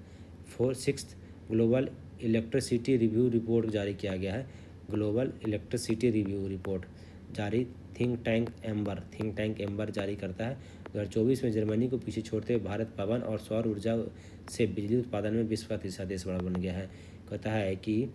6 ग्लोबल इलेक्ट्रिसिटी रिव्यू रिपोर्ट जारी किया गया है। ग्लोबल इलेक्ट्रिसिटी रिव्यू रिपोर्ट जारी थिंक टैंक एम्बर जारी करता है। 2024 में जर्मनी को पीछे छोड़ते हुए भारत पवन और सौर ऊर्जा से बिजली उत्पादन में विश्व का तीसरा देश बन गया है। कहता है कि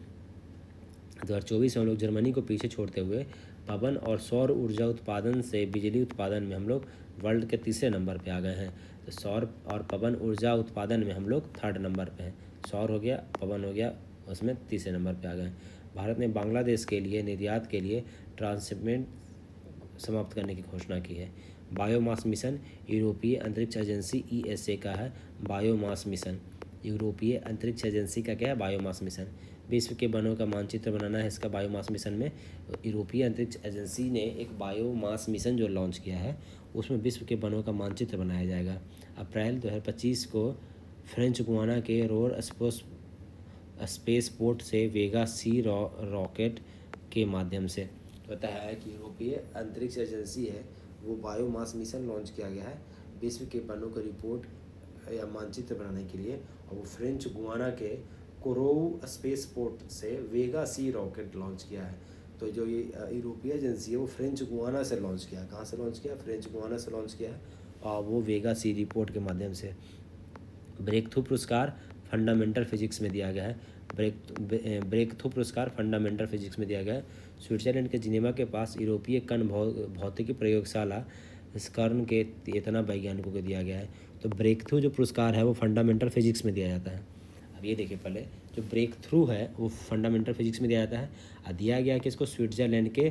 2024 में हम लोग जर्मनी को पीछे छोड़ते हुए पवन और सौर ऊर्जा उत्पादन से बिजली उत्पादन में हम लोग वर्ल्ड के तीसरे नंबर पे आ गए हैं। तो सौर और पवन ऊर्जा उत्पादन में हम लोग 3rd नंबर पे हैं। सौर हो गया, पवन हो गया, उसमें तीसरे नंबर पे आ गए। भारत ने बांग्लादेश के लिए निर्यात के लिए ट्रांसशिपमेंट समाप्त करने की घोषणा की है। बायोमास मिशन यूरोपीय अंतरिक्ष एजेंसी ESA का है। बायोमास मिशन यूरोपीय अंतरिक्ष एजेंसी का क्या है? Biomass mission. विश्व के वनों का मानचित्र बनाना है इसका बायोमास मिशन में। यूरोपीय अंतरिक्ष एजेंसी ने एक बायोमास मिशन जो लॉन्च किया है, उसमें विश्व के वनों का मानचित्र बनाया जाएगा। अप्रैल 2025 को फ्रेंच गुयाना के रोर स्पेस पोर्ट से वेगा सी रॉकेट के माध्यम से होता है कि यूरोपीय अंतरिक्ष एजेंसी है वो बायोमास मिशन लॉन्च किया गया है विश्व के वनों का रिपोर्ट या मानचित्र बनाने के लिए, और वो फ्रेंच गुयाना के कोरोव स्पेस पोर्ट से वेगा सी रॉकेट लॉन्च किया है। तो जो ये यूरोपीय एजेंसी है वो फ्रेंच गुयाना से लॉन्च किया। कहाँ से लॉन्च किया? फ्रेंच गुयाना से लॉन्च किया है, और वो वेगा सी रिपोर्ट के माध्यम से। ब्रेक थ्रू पुरस्कार फंडामेंटल फिजिक्स में दिया गया है। ब्रेक थ्रू पुरस्कार फंडामेंटल फिजिक्स में दिया गया है। स्विट्जरलैंड के जिनेवा के पास यूरोपीय कण भौतिकी प्रयोगशाला स्कर्न के 13 वैज्ञानिकों को दिया गया है। तो ब्रेक थ्रू जो पुरस्कार है वो फंडामेंटल फिजिक्स में दिया जाता है। अब ये देखिए, पहले जो ब्रेक थ्रू है वो फंडामेंटल फिजिक्स में दिया जाता है, और दिया गया कि इसको स्विट्जरलैंड के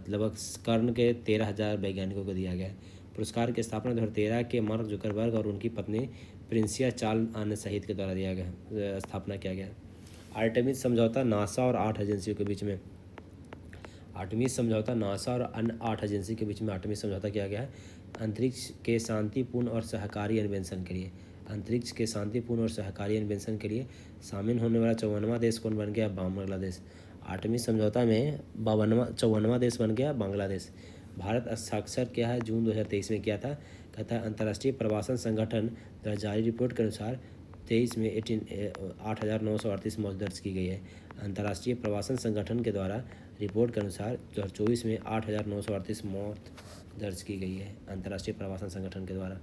लगभग स्कर्न के 13,000 वैज्ञानिकों को दिया गया है। पुरस्कार की स्थापना 2013 के मार्क जुकरबर्ग और उनकी पत्नी प्रिंसिया चार्ल्स आने सहित के द्वारा दिया गया, स्थापना किया गया। आर्टेमिस समझौता नासा और 8 एजेंसियों के बीच में। आर्टेमिस समझौता नासा और अन्य 8 एजेंसी के बीच में आर्टेमिस समझौता किया गया है। अंतरिक्ष के शांतिपूर्ण और सहकारी अन्वेषण के लिए। अंतरिक्ष के शांतिपूर्ण और सहकारी अन्वेषण के लिए शामिल होने वाला 54वां देश कौन बन गया? बांग्लादेश। आर्टेमिस समझौता में 54वां देश बन गया बांग्लादेश। भारत हस्ताक्षर क्या है? जून 2023 में किया था। कहता है अंतर्राष्ट्रीय प्रवासन संगठन द्वारा जारी रिपोर्ट के अनुसार 23 में 8,938 मौत दर्ज की गई है। अंतर्राष्ट्रीय प्रवासन संगठन के द्वारा रिपोर्ट के अनुसार 2024 में 8,938 मौत दर्ज की गई है अंतर्राष्ट्रीय प्रवासन संगठन के द्वारा।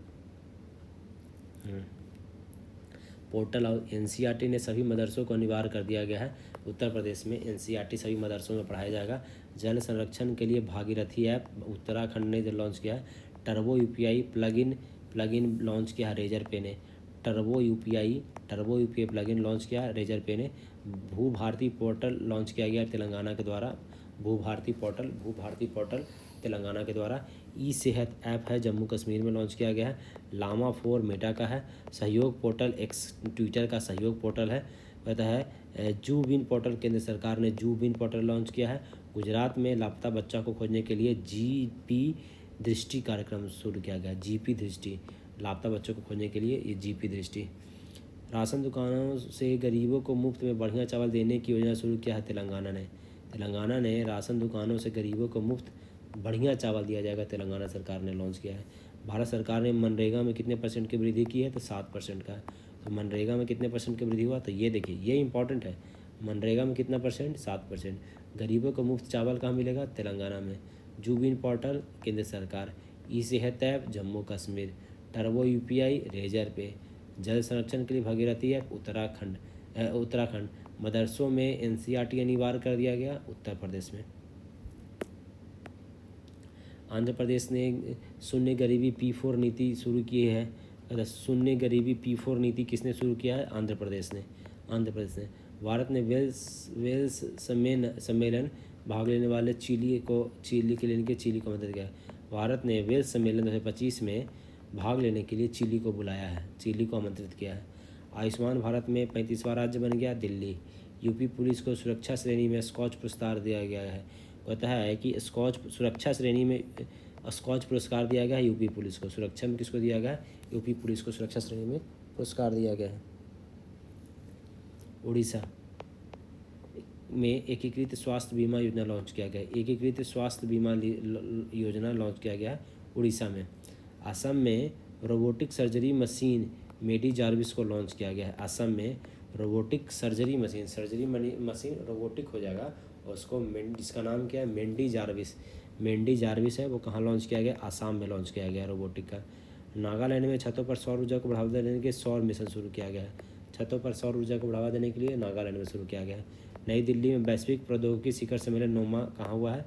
पोर्टल और NCERT ने सभी मदरसों को अनिवार्य कर दिया गया है। उत्तर प्रदेश में NCERT सभी मदरसों में पढ़ाया जाएगा। जल संरक्षण के लिए भागीरथी ऐप उत्तराखंड ने जो लॉन्च किया है। टर्बो UPI प्लगइन लॉन्च किया है रेजर पे ने। टर्बो UPI प्लगइन लॉन्च किया है रेजर पे ने। भू भारती पोर्टल लॉन्च किया गया तेलंगाना के द्वारा। भू भारती पोर्टल तेलंगाना के द्वारा। सेहत ऐप है जम्मू कश्मीर में लॉन्च किया गया है। लामा 4 मेटा का है। सहयोग पोर्टल एक्स ट्विटर का सहयोग पोर्टल है। कहता है जू बिन पोर्टल केंद्र सरकार ने जू बिन पोर्टल लॉन्च किया है। गुजरात में लापता बच्चा को खोजने के लिए GP दृष्टि कार्यक्रम शुरू किया गया। GP दृष्टि, लापता बच्चों को खोजने के लिए ये GP दृष्टि। राशन दुकानों से गरीबों को मुफ्त में बढ़िया चावल देने की योजना शुरू किया है तेलंगाना ने राशन दुकानों से गरीबों को मुफ्त बढ़िया चावल दिया जाएगा, तेलंगाना सरकार ने लॉन्च किया है। भारत सरकार ने मनरेगा में कितने % की वृद्धि की है? तो 7% का। तो मनरेगा में कितने % की वृद्धि हुआ? तो ये देखिए, ये इंपॉर्टेंट है। मनरेगा में कितना %? 7%। गरीबों को मुफ्त चावल कहाँ मिलेगा? तेलंगाना में। जूबिन पोर्टल केंद्र सरकार। Sehat app Jammu Kashmir. Turbo UPI Razorpay. जल संरक्षण के लिए भागीरथी ऐप उत्तराखंड। मदरसों में NCERT अनिवार्य कर दिया गया उत्तर प्रदेश में। आंध्र प्रदेश ने शून्य गरीबी P4 नीति शुरू की है। शून्य गरीबी P4 नीति किसने शुरू किया है? आंध्र प्रदेश ने। भारत ने वेल्स सम्मेलन भाग लेने वाले चिली को मदद किया। भारत ने वेल्स सम्मेलन 2025 में भाग लेने के लिए चिली को बुलाया है, चिली को आमंत्रित किया है। आयुष्मान भारत में 35वां राज्य बन गया दिल्ली। यूपी पुलिस को सुरक्षा श्रेणी में स्कॉच पुरस्कार दिया गया है। कहता है कि स्कॉच सुरक्षा श्रेणी में स्कॉच पुरस्कार दिया गया है यूपी पुलिस को। सुरक्षा में किसको दिया गया है? यूपी पुलिस को सुरक्षा श्रेणी में पुरस्कार दिया गया है। उड़ीसा में एकीकृत स्वास्थ्य बीमा योजना लॉन्च किया गया है। एकीकृत स्वास्थ्य बीमा योजना लॉन्च किया गया है उड़ीसा में। असम में रोबोटिक सर्जरी मशीन मेडी जार्विस को लॉन्च किया गया है। असम में रोबोटिक सर्जरी मशीन रोबोटिक हो जाएगा और उसको जिसका नाम क्या है? मेंडी जार्विस है। वो कहाँ लॉन्च किया गया? आसाम में लॉन्च किया गया रोबोटिक का। नागालैंड में छतों पर सौर ऊर्जा को बढ़ावा देने के लिए सौर मिशन शुरू किया गया है। छतों पर सौर ऊर्जा को बढ़ावा देने के लिए नागालैंड में शुरू किया गया है। नई दिल्ली में वैश्विक प्रौद्योगिकी शिखर सम्मेलन 9वां कहाँ हुआ है?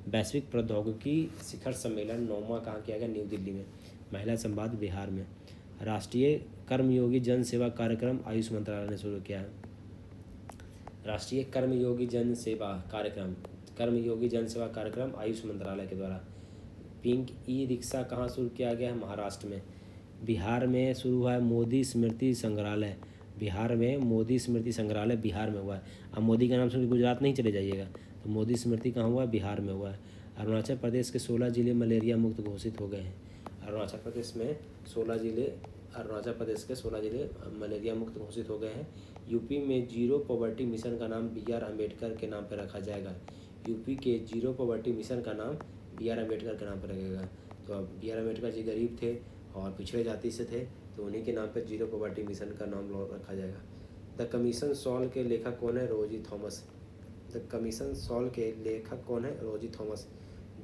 वैश्विक प्रौद्योगिकी शिखर सम्मेलन 9वां कहाँ किया गया? न्यू दिल्ली में। महिला संवाद बिहार में। राष्ट्रीय कर्मयोगी जन सेवा कार्यक्रम आयुष मंत्रालय ने शुरू किया है। राष्ट्रीय कर्मयोगी जन सेवा कार्यक्रम आयुष मंत्रालय के द्वारा। पिंक ई रिक्शा कहाँ शुरू किया गया है? महाराष्ट्र में। बिहार में शुरू हुआ है मोदी स्मृति संग्रहालय। बिहार में मोदी स्मृति संग्रहालय बिहार में हुआ है। अब मोदी का नाम सुन के गुजरात नहीं चले जाइएगा, तो मोदी स्मृति कहाँ हुआ? बिहार में हुआ है। अरुणाचल प्रदेश के 16 जिले मलेरिया मुक्त घोषित हो गए हैं। अरुणाचल प्रदेश के 16 जिले मलेरिया मुक्त घोषित हो गए हैं। यूपी में जीरो पॉवर्टी मिशन का नाम बी आर अम्बेडकर के नाम पर रखा जाएगा। यूपी के जीरो पॉवर्टी मिशन का नाम बी आर अम्बेडकर के नाम पर रखेगा। तो अब बी आर अम्बेडकर जी गरीब थे और पिछड़े जाति से थे, तो उन्हीं के नाम पर जीरो पॉवर्टी मिशन का नाम रखा जाएगा। द कमीशन सॉल्व के लेखक कौन है? रोजी थॉमस। द कमीशन सॉल्व के लेखक कौन है? रोजी थॉमस।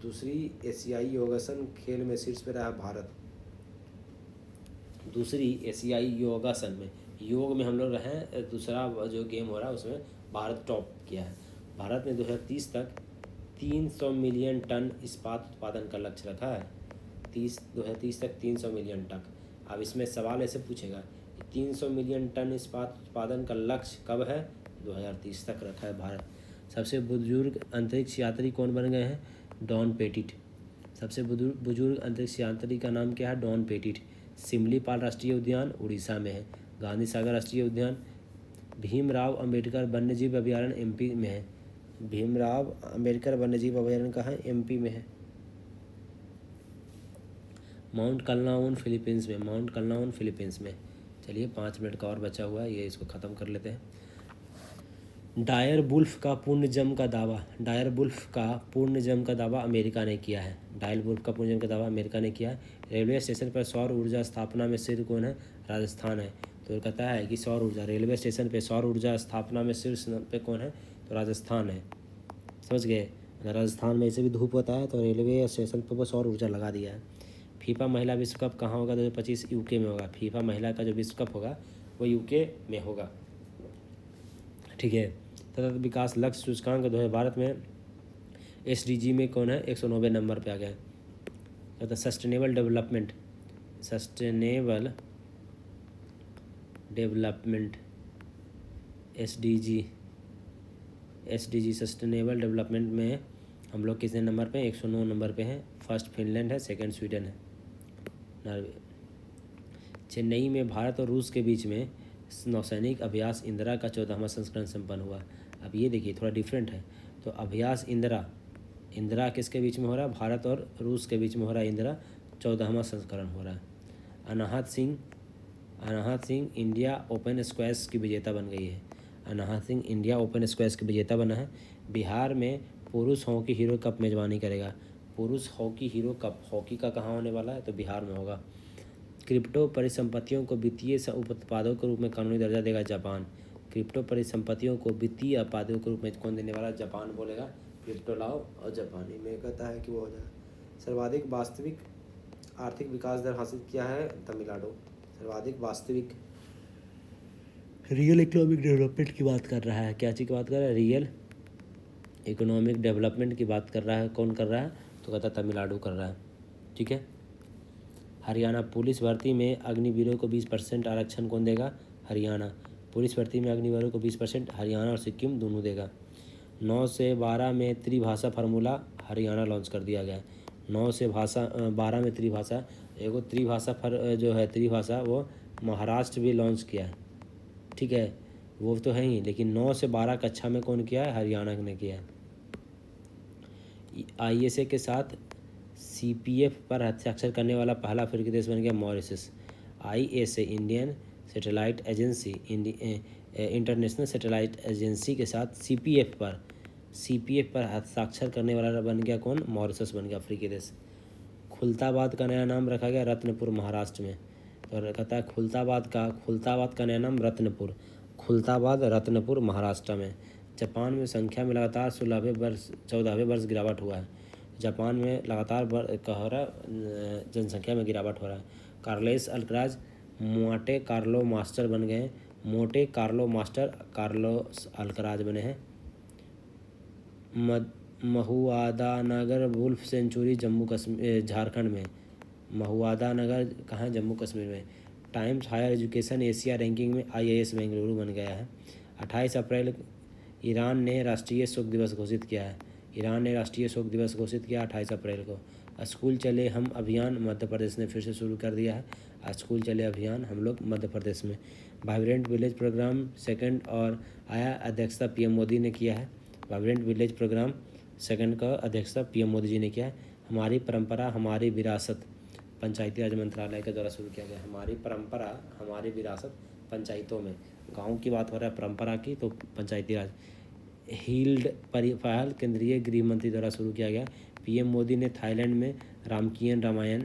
दूसरी एशियाई योगासन खेल में शीर्ष पे रहा भारत। दूसरी एशियाई योगासन में, योग में हम लोग रहे, दूसरा जो गेम हो रहा है उसमें भारत टॉप किया है। भारत ने 2030 तक 300 मिलियन टन इस्पात उत्पादन का लक्ष्य रखा है। 2030 तक 300 मिलियन टन। अब इसमें सवाल ऐसे पूछेगा 300 मिलियन टन इस्पात उत्पादन का लक्ष्य कब है? 2030 तक रखा है भारत। सबसे बुजुर्ग अंतरिक्ष यात्री कौन बन गए हैं? Don Pettit. सबसे बुजुर्ग अंतरिक्ष यात्री का नाम क्या है? Don petit. सिमलीपाल राष्ट्रीय उद्यान उड़ीसा में है। गांधी सागर राष्ट्रीय उद्यान। भीमराव अंबेडकर वन्यजीव अभयारण्य एमपी में है। भीमराव अंबेडकर वन्यजीव अभयारण्य कहाँ है? एमपी में है। माउंट कलनाउन फिलीपींस में। चलिए 5 मिनट का और बचा हुआ है, ये इसको ख़त्म कर लेते हैं। डायर वुल्फ का पूर्ण जन्म का दावा अमेरिका ने किया है। अमेरिका ने किया है। रेलवे स्टेशन पर सौर ऊर्जा स्थापना में शीर्ष कौन है? राजस्थान है। तो कहता है कि रेलवे स्टेशन पे सौर ऊर्जा स्थापना में शीर्ष पे कौन है? तो राजस्थान है। समझ गए? अगर राजस्थान में ऐसे भी धूप होता है तो रेलवे स्टेशन पर वो सौर ऊर्जा लगा दिया है। फीफा महिला विश्व कप कहाँ होगा? 2025 यूके में होगा। फीफा महिला का जो विश्व कप होगा वो यूके में होगा। ठीक है। सतत विकास लक्ष्य सूचकांक 2012 में SDG में कौन है? 190 नंबर पे आ गया। तो sustainable development SDG sustainable development में हम लोग कितने नंबर पे? 109 नंबर पे हैं। फर्स्ट फिनलैंड है, सेकंड स्वीडन है, नॉर्वे। चेन्नई में भारत और रूस के बीच में नौसैनिक अभ्यास इंदिरा का 14वां संस्करण संपन्न हुआ। अब ये देखिए थोड़ा डिफरेंट है। तो अभ्यास इंदिरा किसके बीच में हो रहा है? भारत और रूस के बीच में हो रहा है। इंदिरा 14वां संस्करण हो रहा है। अनाहत सिंह इंडिया ओपन स्क्वैश की विजेता बन गई है। अनाहत सिंह इंडिया ओपन स्क्वैश की विजेता बना है। बिहार में पुरुष हॉकी हीरो कप मेजबानी करेगा। पुरुष हॉकी हीरो कप हॉकी का कहाँ होने वाला है? तो बिहार में होगा। क्रिप्टो परिसंपत्तियों को वित्तीय उत्पादों के रूप में कानूनी दर्जा देगा जापान। क्रिप्टो परिसंपत्तियों को वित्तीय उत्पादों के रूप में कौन देने वाला? जापान बोलेगा। क्रिप्टो लाओ और जापानी में कहता है कि वो हो जाए। सर्वाधिक वास्तविक आर्थिक विकास दर हासिल किया है तमिलनाडु। सर्वाधिक वास्तविक रियल इकोनॉमिक डेवलपमेंट की बात कर रहा है। क्या चीज़ की बात कर रहा है? रियल इकोनॉमिक डेवलपमेंट की बात कर रहा है। कौन कर रहा है? तो कहता है तमिलनाडु कर रहा है। ठीक है। हरियाणा पुलिस भर्ती में अग्निवीरों को 20% आरक्षण कौन देगा? हरियाणा। पुलिस भर्ती में अग्निवीरों को 20% हरियाणा और सिक्किम दोनों देगा। 9 से 12 में त्रिभाषा फार्मूला हरियाणा लॉन्च कर दिया गया है। 9 से 12 में त्रिभाषा जो है त्रिभाषा वो महाराष्ट्र भी लॉन्च किया है। ठीक है, वो तो है ही, लेकिन 9 से 12 कक्षा में कौन किया है? हरियाणा ने किया है। ISA के साथ CPF पर हस्ताक्षर करने वाला पहला अफ्रीकी देश बन गया Mauritius. ISA Indian satellite agency international satellite agency के साथ CPF पर हस्ताक्षर करने वाला बन गया कौन? मॉरिशस बन गया अफ्रीकी देश। खुलताबाद का नया नाम रखा गया रत्नपुर महाराष्ट्र में। तो कहता है खुलताबाद का नया नाम रत्नपुर महाराष्ट्र में। जापान में संख्या में लगातार 14वें वर्ष गिरावट हुआ है। जापान में लगातार जनसंख्या में गिरावट हो रहा है। Carlos Alcaraz Monte Carlo master बन गए हैं। कार्लोस अल्कराज बने हैं। महुआदानगर वुल्फ सेंचुरी जम्मू कश्मीर झारखंड में। महुआदानगर कहाँ है? जम्मू कश्मीर में। Times Higher Education Asia ranking में IIS बेंगलुरु बन गया है। 28 अप्रैल ईरान ने राष्ट्रीय शोक दिवस घोषित किया है। 28 अप्रैल को। स्कूल चले हम अभियान मध्य प्रदेश ने फिर से शुरू कर दिया है। स्कूल चले अभियान हम लोग मध्य प्रदेश में। वाइब्रेंट विलेज प्रोग्राम सेकंड और आया अध्यक्षता PM मोदी ने किया है। वाइब्रेंट विलेज प्रोग्राम सेकंड का अध्यक्षता PM मोदी जी ने किया है। हमारी परंपरा हमारी विरासत पंचायती राज मंत्रालय के द्वारा शुरू किया गया। हमारी परंपरा हमारी विरासत पंचायतों में। गांव की बात हो रहा है परंपरा की, तो पंचायती राज। हील्ड पहल केंद्रीय गृह मंत्री द्वारा शुरू किया गया। PM मोदी ने थाईलैंड में रामकियन रामायण।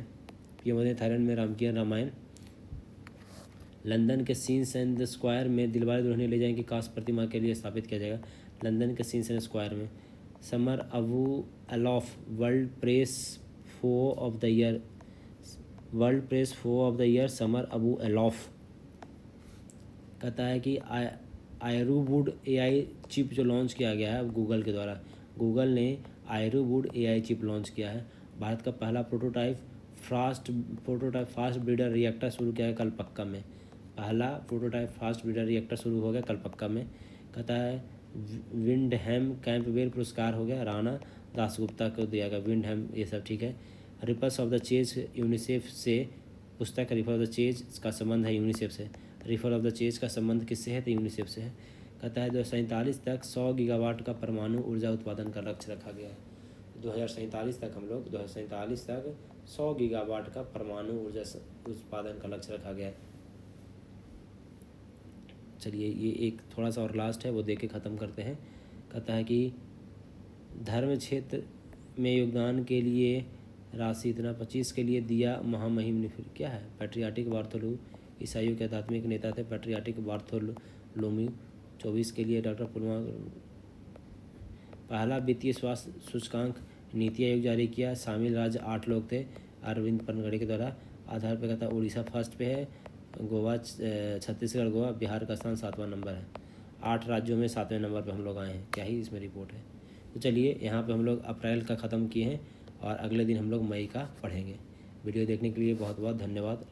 लंदन के सीन्स एंड स्क्वायर में दिलवाले दुल्हनिया ले जाएंगे कांस्य प्रतिमा के लिए स्थापित किया जाएगा। लंदन के सीन्स एंड स्क्वायर में। Samar Abu Elouf world press photo of the year Samar Abu Elouf. कहता है कि आयरूवुड AI चिप जो लॉन्च किया गया है गूगल के द्वारा। गूगल ने आयरूवुड AI चिप लॉन्च किया है। भारत का पहला प्रोटोटाइप फास्ट ब्रीडर रिएक्टर शुरू किया है कलपक्का में। पहला प्रोटोटाइप फास्ट ब्रीडर रिएक्टर शुरू हो गया कलपक्का में। कहता है विंडहैम कैंपबेल पुरस्कार हो गया राणा दासगुप्ता को दिया गया। विंडहैम ये सब ठीक है। Ripples of the chase UNICEF से पुस्तक रिफर ऑफ द चेज का संबंध है यूनिसेफ से। रिफर ऑफ द चेज का संबंध किससे है? तो यूनिसेफ से है। कहता है 2047 तक 100 गीगावाट का परमाणु ऊर्जा उत्पादन का लक्ष्य रखा गया है। 2047 तक 100 गीगावाट का परमाणु ऊर्जा उत्पादन का लक्ष्य रखा गया है। चलिए ये एक थोड़ा सा और लास्ट है, वो देख के ख़त्म करते हैं। कहता है कि धर्म क्षेत्र में योगदान के लिए राशि इतना 25 के लिए दिया महामहिम ने। फिर क्या है? पैट्रियाटिक बार्थोलू ईसाइयों के आध्यात्मिक नेता थे पैट्रियाटिक बार्थोलोम्यू। 24 के लिए डॉक्टर पुलवा। पहला वित्तीय स्वास्थ्य सूचकांक नीति आयोग जारी किया। शामिल राज्य 8 लोग थे अरविंद पनगड़े के द्वारा। आधार पे कहता उड़ीसा फर्स्ट पे है, गोवा छत्तीसगढ़ गोवा, बिहार का स्थान 7वां नंबर है। 8 राज्यों में 7वें नंबर पे हम लोग आए हैं। क्या ही इसमें रिपोर्ट है। तो चलिए यहाँ पे हम लोग अप्रैल का ख़त्म किए हैं और अगले दिन हम लोग मई का पढ़ेंगे। वीडियो देखने के लिए बहुत बहुत धन्यवाद।